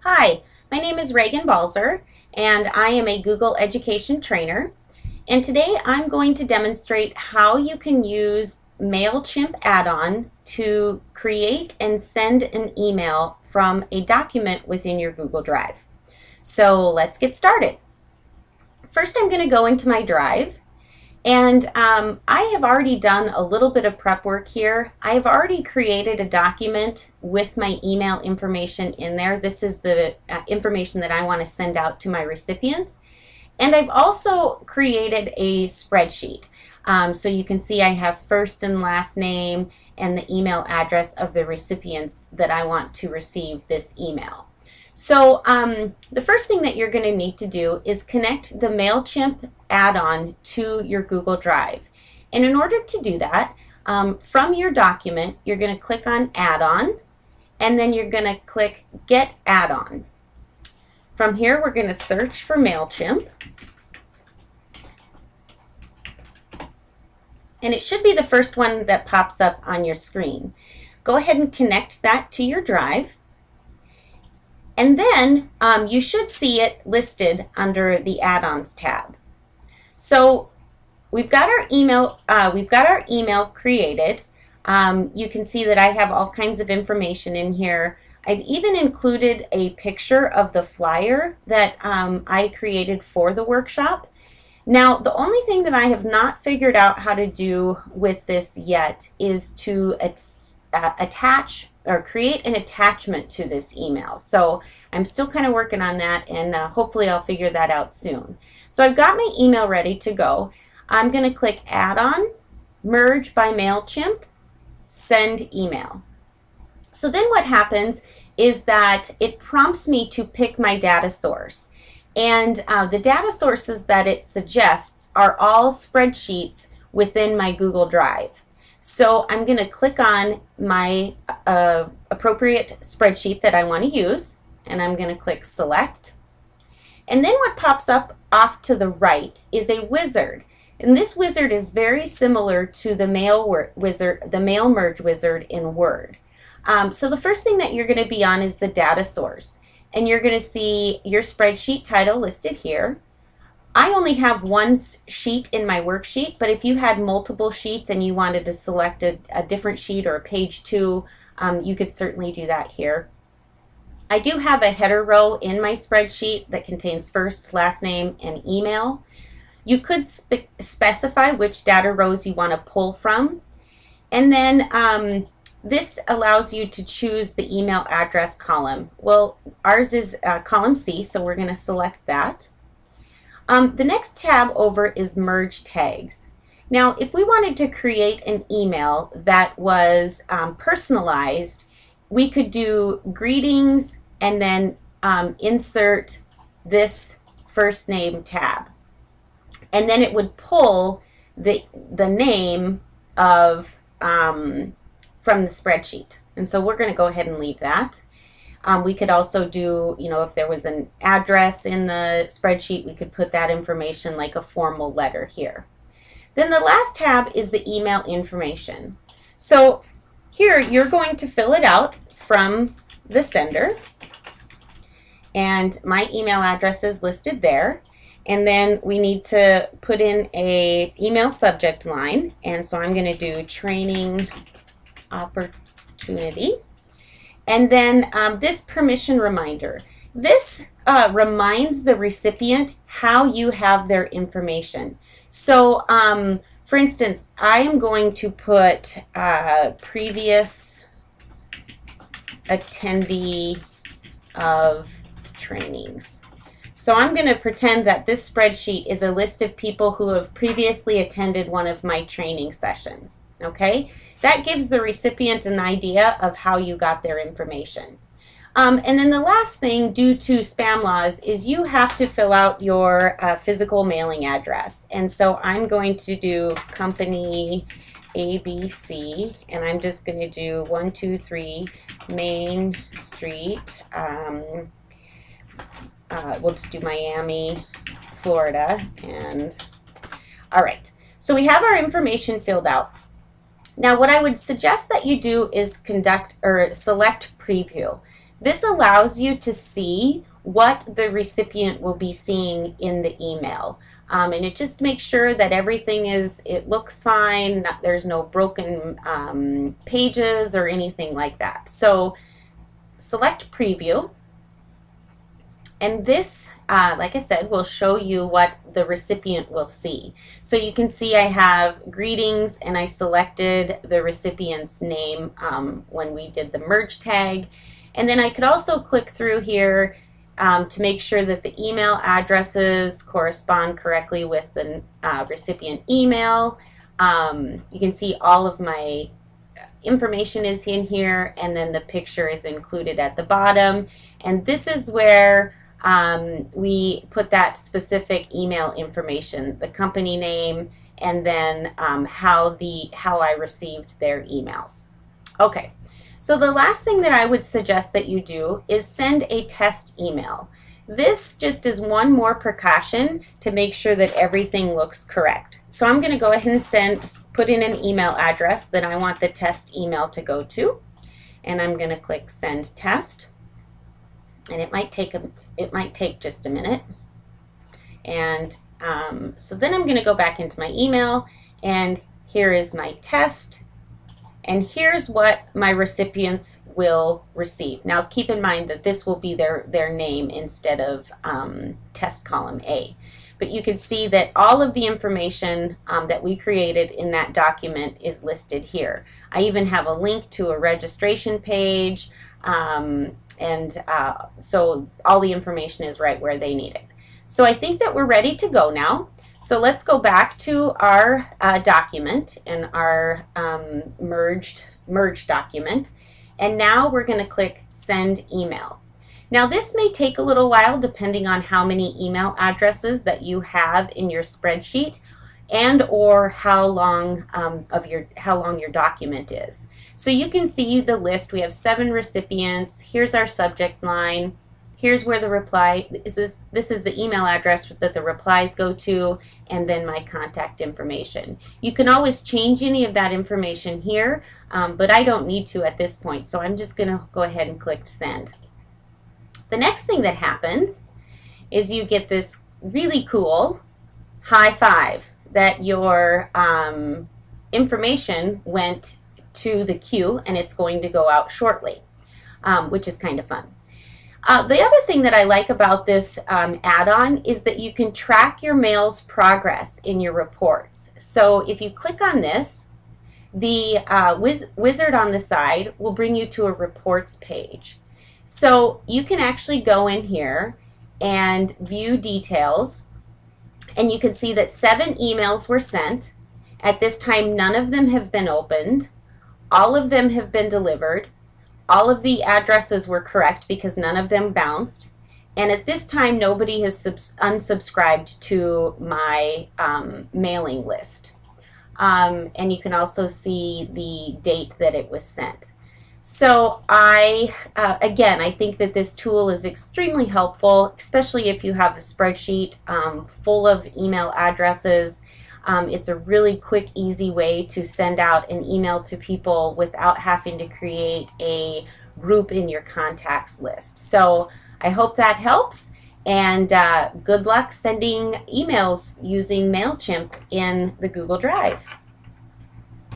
Hi, my name is Reagan Balzer, and I am a Google Education Trainer. And today I'm going to demonstrate how you can use MailChimp add-on to create and send an email from a document within your Google Drive. So let's get started. First, I'm going to go into my Drive. And I have already done a little bit of prep work here. I have already created a document with my email information in there. This is the information that I want to send out to my recipients. And I've also created a spreadsheet. So you can see I have first and last name and the email address of the recipients that I want to receive this email. So the first thing that you're going to need to do is connect the MailChimp add-on to your Google Drive. And in order to do that, from your document, you're going to click on Add-on, and then you're going to click Get Add-on. From here, we're going to search for MailChimp. And it should be the first one that pops up on your screen. Go ahead and connect that to your Drive. And then you should see it listed under the Add-ons tab. So we've got our email created. You can see that I have all kinds of information in here. I've even included a picture of the flyer that I created for the workshop. Now, the only thing that I have not figured out how to do with this yet is to attach or create an attachment to this email. So I'm still kind of working on that, and hopefully I'll figure that out soon. So I've got my email ready to go. I'm going to click Add-on, Merge by MailChimp, Send Email. So then what happens is that it prompts me to pick my data source. And the data sources that it suggests are all spreadsheets within my Google Drive. So I'm going to click on my appropriate spreadsheet that I want to use, and I'm going to click Select. And then what pops up off to the right is a wizard. And this wizard is very similar to the Mail Merge wizard in Word. So the first thing that you're going to be on is the data source. And you're going to see your spreadsheet title listed here. I only have one sheet in my worksheet, but if you had multiple sheets and you wanted to select a different sheet or a page 2, you could certainly do that here. I do have a header row in my spreadsheet that contains first, last name, and email. You could specify which data rows you want to pull from. And then this allows you to choose the email address column. Well, ours is column C, so we're going to select that. The next tab over is Merge Tags. Now, if we wanted to create an email that was personalized, we could do greetings and then insert this first name tab. And then it would pull the name of from the spreadsheet. And so we're going to go ahead and leave that. We could also do, if there was an address in the spreadsheet, we could put that information like a formal letter here. Then the last tab is the email information. So here you're going to fill it out from the sender. And my email address is listed there. And then we need to put in a email subject line. And so I'm going to do training opportunity. And then this permission reminder. This reminds the recipient how you have their information. So for instance, I am going to put previous attendee of trainings. So I'm going to pretend that this spreadsheet is a list of people who have previously attended one of my training sessions. Okay? That gives the recipient an idea of how you got their information. And then the last thing, due to spam laws, is you have to fill out your physical mailing address. And so I'm going to do company ABC, and I'm just going to do 123 Main Street. We'll just do Miami, Florida. And all right, so we have our information filled out. Now what I would suggest that you do is select preview. This allows you to see what the recipient will be seeing in the email. And it just makes sure that everything it looks fine, there's no broken pages or anything like that. So select preview. And this, like I said, will show you what the recipient will see. So you can see I have greetings, and I selected the recipient's name when we did the merge tag. And then I could also click through here to make sure that the email addresses correspond correctly with the recipient email. You can see all of my information is in here, and then the picture is included at the bottom. And this is where we put that specific email information, the company name, and then how I received their emails. Okay, so the last thing that I would suggest that you do is send a test email. This just is one more precaution to make sure that everything looks correct. So I'm going to go ahead and put in an email address that I want the test email to go to, and I'm going to click Send Test. And it might take just a minute. And so then I'm going to go back into my email, and here is my test, and here's what my recipients will receive. Now keep in mind that this will be their name instead of test column A. But you can see that all of the information that we created in that document is listed here. I even have a link to a registration page. So all the information is right where they need it. So I think that we're ready to go now. So let's go back to our document and our merged document. And now we're going to click Send Email. Now this may take a little while depending on how many email addresses that you have in your spreadsheet, and or how long your document is. So you can see the list. We have 7 recipients. Here's our subject line. Here's where the reply is. This is the email address that the replies go to, and then my contact information. You can always change any of that information here, but I don't need to at this point. So I'm just going to go ahead and click Send. The next thing that happens is you get this really cool high five that your information went to the queue and it's going to go out shortly, which is kind of fun. The other thing that I like about this add-on is that you can track your mail's progress in your reports. So if you click on this, the wizard on the side will bring you to a reports page. So you can actually go in here and view details, and you can see that 7 emails were sent. At this time, none of them have been opened. All of them have been delivered. All of the addresses were correct because none of them bounced. And at this time, nobody has unsubscribed to my mailing list. And you can also see the date that it was sent. So again, I think that this tool is extremely helpful, especially if you have a spreadsheet full of email addresses. It's a really quick, easy way to send out an email to people without having to create a group in your contacts list. So I hope that helps, and good luck sending emails using MailChimp in the Google Drive.